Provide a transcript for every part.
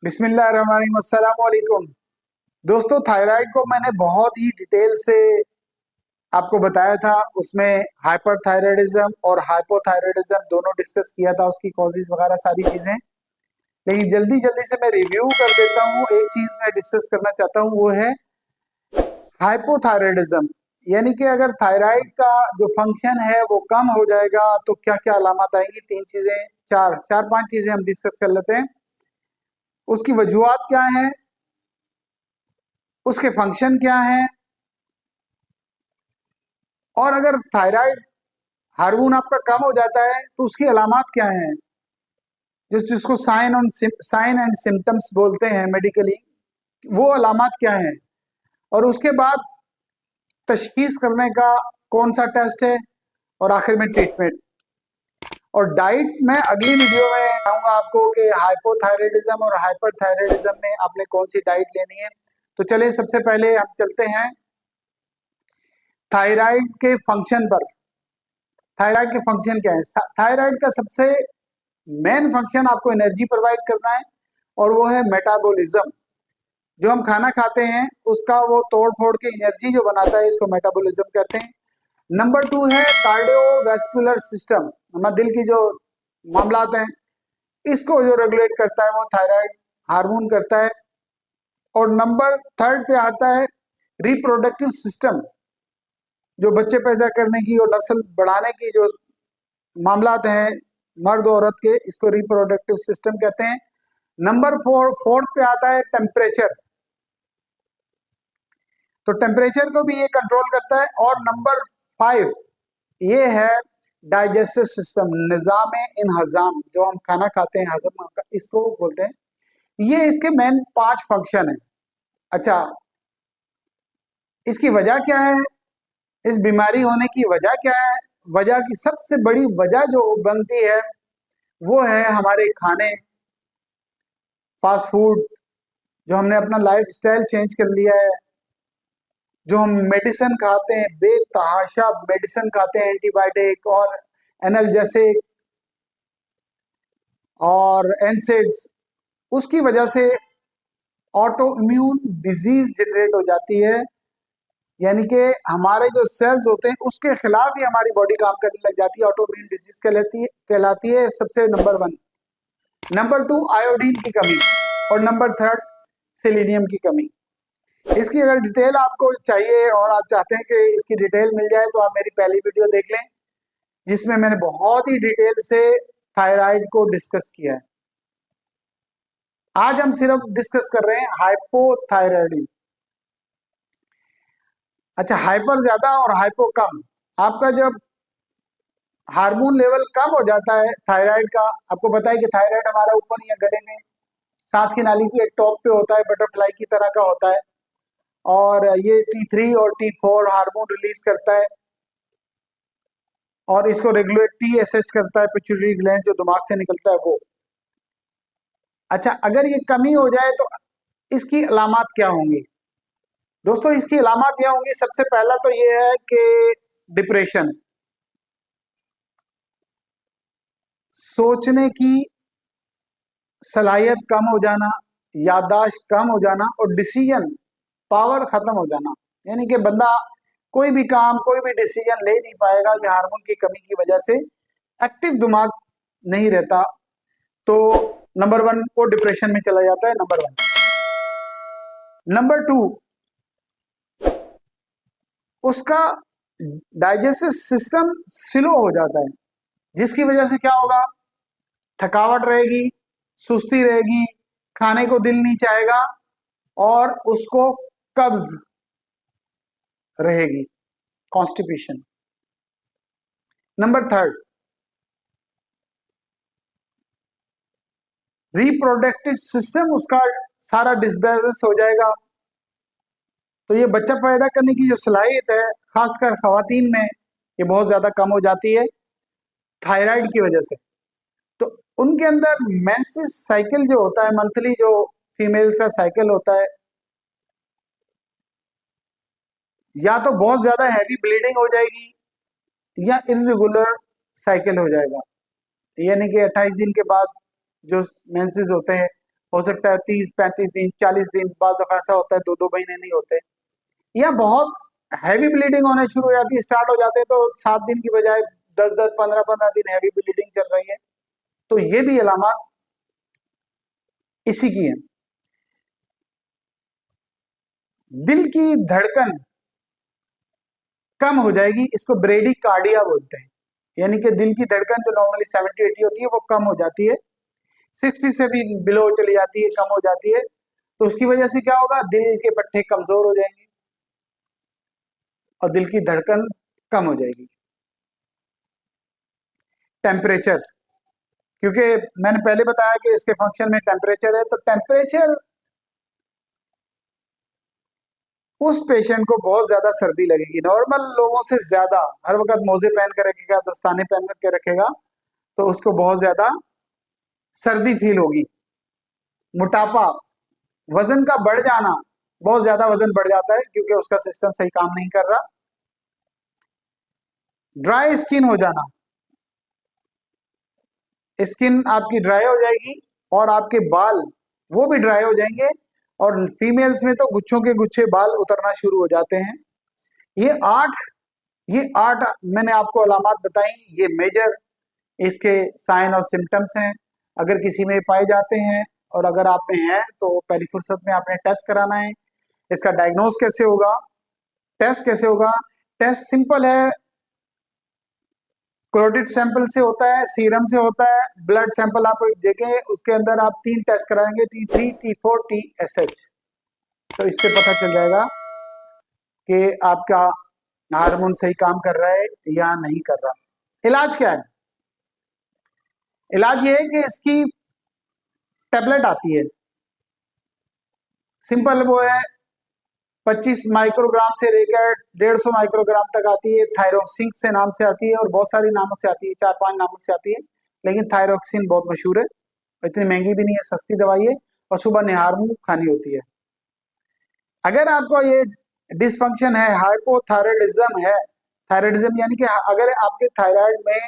बिस्मिल्लाहिर्रहमानिर्रहीम, अस्सलाम वालेकुम। दोस्तों, थायराइड को मैंने बहुत ही डिटेल से आपको बताया था। उसमें हाइपरथायराइडिज्म और हाइपोथायराइडिज्म दोनों डिस्कस किया था, उसकी कॉजेज वगैरह सारी चीज़ें। लेकिन जल्दी जल्दी से मैं रिव्यू कर देता हूँ। एक चीज़ मैं डिस्कस करना चाहता हूँ, वो है हाइपोथायराइडिज्म। यानी कि अगर थायराइड का जो फंक्शन है वो कम हो जाएगा तो क्या क्या अलामत आएंगी। तीन चीज़ें, चार चार पांच चीज़ें हम डिस्कस कर लेते हैं। उसकी वजूहत क्या है, उसके फंक्शन क्या है, और अगर थायराइड हार्मोन आपका कम हो जाता है तो उसकी अलामत क्या हैं, जिसको साइन एंड सिम्टम्स बोलते हैं मेडिकली, वो अलामत क्या हैं। और उसके बाद तशखीस करने का कौन सा टेस्ट है, और आखिर में ट्रीटमेंट। और डाइट में अगली वीडियो में बताऊंगा आपको कि हाइपोथायराइडिज्म और हाइपरथायराइडिज्म में आपने कौन सी डाइट लेनी है। तो चलिए सबसे पहले हम चलते हैं थायराइड के फंक्शन पर। थायराइड के फंक्शन क्या है? थायराइड का सबसे मेन फंक्शन आपको एनर्जी प्रोवाइड करना है, और वो है मेटाबॉलिज्म। जो हम खाना खाते हैं उसका वो तोड़ फोड़ के एनर्जी जो बनाता है, इसको मेटाबॉलिज्म कहते हैं। नंबर टू है कार्डियोवैस्कुलर सिस्टम। हमारे दिल की जो मामलात हैं, इसको जो रेगुलेट करता है वो थायराइड हार्मोन करता है। और नंबर थर्ड पे आता है रिप्रोडक्टिव सिस्टम। जो बच्चे पैदा करने की और नस्ल बढ़ाने की जो मामलात हैं मर्द और औरत के, इसको रिप्रोडक्टिव सिस्टम कहते हैं। नंबर फोर्थ पे आता है टेम्परेचर। तो टेम्परेचर को भी ये कंट्रोल करता है। और नंबर फाइव ये है डाइजेस्टिव सिस्टम, निज़ाम इन हजाम। जो हम खाना खाते हैं, हजम इसको बोलते हैं। ये इसके मेन पांच फंक्शन है। अच्छा, इसकी वजह क्या है, इस बीमारी होने की वजह क्या है? वजह की सबसे बड़ी वजह जो बनती है वो है हमारे खाने, फास्ट फूड। जो हमने अपना लाइफ स्टाइल चेंज कर लिया है, जो हम मेडिसिन खाते हैं, बेतहाशा मेडिसिन खाते हैं, एंटीबायोटिक और एनाल्जेसिक और एनसेड्स, उसकी वजह से ऑटो इम्यून डिजीज जनरेट हो जाती है। यानी कि हमारे जो सेल्स होते हैं उसके खिलाफ ही हमारी बॉडी काम करने लग जाती है। ऑटो इम्यून डिजीज कहलाती है सबसे number one. Number two iodine की कमी, और नंबर थर्ड सेलेनियम की कमी। इसकी अगर डिटेल आपको चाहिए और आप चाहते हैं कि इसकी डिटेल मिल जाए, तो आप मेरी पहली वीडियो देख लें, जिसमें मैंने बहुत ही डिटेल से थायराइड को डिस्कस किया है। आज हम सिर्फ डिस्कस कर रहे हैं हाइपोथायराइडिज्म। अच्छा, हाइपर ज्यादा और हाइपो कम। आपका जब हार्मोन लेवल कम हो जाता है थायराइड का, आपको पता है कि थायराइड हमारा ऊपर या गले में सांस की नाली के टॉप पे होता है, बटरफ्लाई की तरह का होता है। और ये T3 और T4 हार्मोन रिलीज करता है, और इसको रेगुलेट TSH करता है, पिट्यूटरी ग्लैंड जो दिमाग से निकलता है वो। अच्छा, अगर ये कमी हो जाए तो इसकी अलामत क्या होंगी? दोस्तों, इसकी अलामत यह होंगी, सबसे पहला तो ये है कि डिप्रेशन, सोचने की सलाहियत कम हो जाना, याददाश्त कम हो जाना, और डिसीजन पावर खत्म हो जाना। यानी कि बंदा कोई भी काम, कोई भी डिसीजन ले नहीं पाएगा कि हार्मोन की कमी की वजह से एक्टिव दिमाग नहीं रहता। तो नंबर वन, वो डिप्रेशन में चला जाता है, नंबर वन। नंबर टू, उसका डाइजेस्टिव सिस्टम स्लो हो जाता है, जिसकी वजह से क्या होगा, थकावट रहेगी, सुस्ती रहेगी, खाने को दिल नहीं चाहेगा, और उसको कब्ज रहेगी, constipation. Number third, reproductive system उसका सारा डिसबैलेंस हो जाएगा। तो ये बच्चा पैदा करने की जो सलाहियत है, खासकर खवातीन में, ये बहुत ज़्यादा कम हो जाती है थायराइड की वजह से। तो उनके अंदर मेंसेस साइकिल जो होता है, मंथली जो फीमेल्स का साइकिल होता है, या तो बहुत ज़्यादा हैवी ब्लीडिंग हो जाएगी, या इरेगुलर साइकिल हो जाएगा। यानी कि 28 दिन के बाद जो मेंसेस होते हैं हो सकता है 30-35 दिन, 40 दिन, बाद दफा ऐसा होता है 2-2 महीने नहीं होते, या बहुत हैवी ब्लीडिंग होने शुरू हो जाती है, स्टार्ट हो जाते हैं तो 7 दिन की बजाय 10-10, 15-15 दिन हैवी ब्लीडिंग चल रही है, तो ये भी अलामत इसी की है। दिल की धड़कन कम हो जाएगी, इसको ब्रेडिकार्डिया बोलते हैं, यानी कि दिल की धड़कन जो नॉर्मली 70-80 होती है वो कम हो जाती है, 60 से भी बिलो चली जाती है, कम हो जाती है, तो उसकी वजह से क्या होगा, दिल के पट्टे कमजोर हो जाएंगे और दिल की धड़कन कम हो जाएगी। टेम्परेचर, क्योंकि मैंने पहले बताया कि इसके फंक्शन में टेम्परेचर है, तो टेम्परेचर उस पेशेंट को बहुत ज्यादा सर्दी लगेगी, नॉर्मल लोगों से ज्यादा, हर वक्त मोजे पहन कर रखेगा, दस्ताने पहन के रखेगा, तो उसको बहुत ज्यादा सर्दी फील होगी। मोटापा, वजन का बढ़ जाना, बहुत ज्यादा वजन बढ़ जाता है क्योंकि उसका सिस्टम सही काम नहीं कर रहा। ड्राई स्किन हो जाना, स्किन आपकी ड्राई हो जाएगी और आपके बाल वो भी ड्राई हो जाएंगे, और फीमेल्स में तो गुच्छों के गुच्छे बाल उतरना शुरू हो जाते हैं। ये आठ ये आठ मैंने आपको अलामात बताई, ये मेजर इसके साइन और सिम्टम्स हैं। अगर किसी में पाए जाते हैं और अगर आप में हैं तो पहली फुर्सत में आपने टेस्ट कराना है। इसका डायग्नोस कैसे होगा, टेस्ट कैसे होगा? टेस्ट सिंपल है, क्लोटिड सैंपल से होता है, सीरम से होता है, ब्लड सैंपल आप देंगे, उसके अंदर आप 3 टेस्ट कराएंगे, T3, T4, TSH, तो इससे पता चल जाएगा कि आपका हार्मोन सही काम कर रहा है या नहीं कर रहा। इलाज क्या है? इलाज ये है कि इसकी टैबलेट आती है, सिंपल वो है, 25 माइक्रोग्राम से लेकर 150 माइक्रोग्राम तक आती है, थायरोक्सिन से नाम से आती है और बहुत सारी नामों से आती है, 4-5 नामों से आती है, लेकिन थायरोक्सिन बहुत मशहूर है, इतनी महंगी भी नहीं है, सस्ती दवाई है, और सुबह निहार मुंह खानी होती है। अगर आपको ये डिसफंक्शन है, हाइपोथायराइडिज्म है, थायराइडिज्म यानी कि अगर आपके थायराइड में,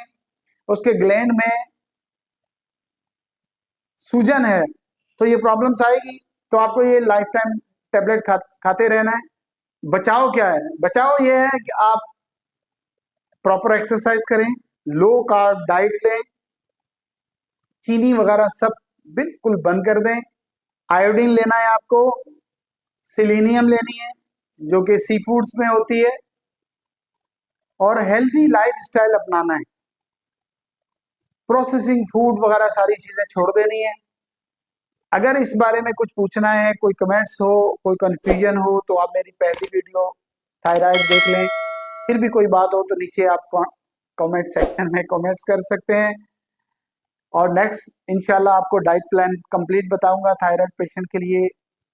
उसके ग्लैंड में सूजन है, तो ये प्रॉब्लम्स आएगी, तो आपको ये लाइफ टाइम टेबलेट खाते रहना है। बचाव क्या है? बचाव ये है कि आप प्रॉपर एक्सरसाइज करें, लो कार्ब डाइट लें, चीनी वगैरह सब बिल्कुल बंद कर दें, आयोडीन लेना है आपको, सिलीनियम लेनी है जो कि सी फूड्स में होती है, और हेल्दी लाइफ स्टाइल अपनाना है, प्रोसेसिंग फूड वगैरह सारी चीजें छोड़ देनी है। अगर इस बारे में कुछ पूछना है, कोई कमेंट्स हो, कोई कंफ्यूजन हो, तो आप मेरी पहली वीडियो थायराइड देख लें, फिर भी कोई बात हो तो नीचे आप कमेंट सेक्शन में कमेंट्स कर सकते हैं, और नेक्स्ट इंशाल्लाह आपको डाइट प्लान कंप्लीट बताऊंगा थायराइड पेशेंट के लिए,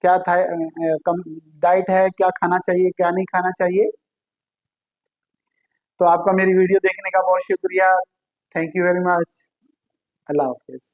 क्या डाइट है, क्या खाना चाहिए, क्या नहीं खाना चाहिए। तो आपका मेरी वीडियो देखने का बहुत शुक्रिया, thank you very much, Allah Hafiz.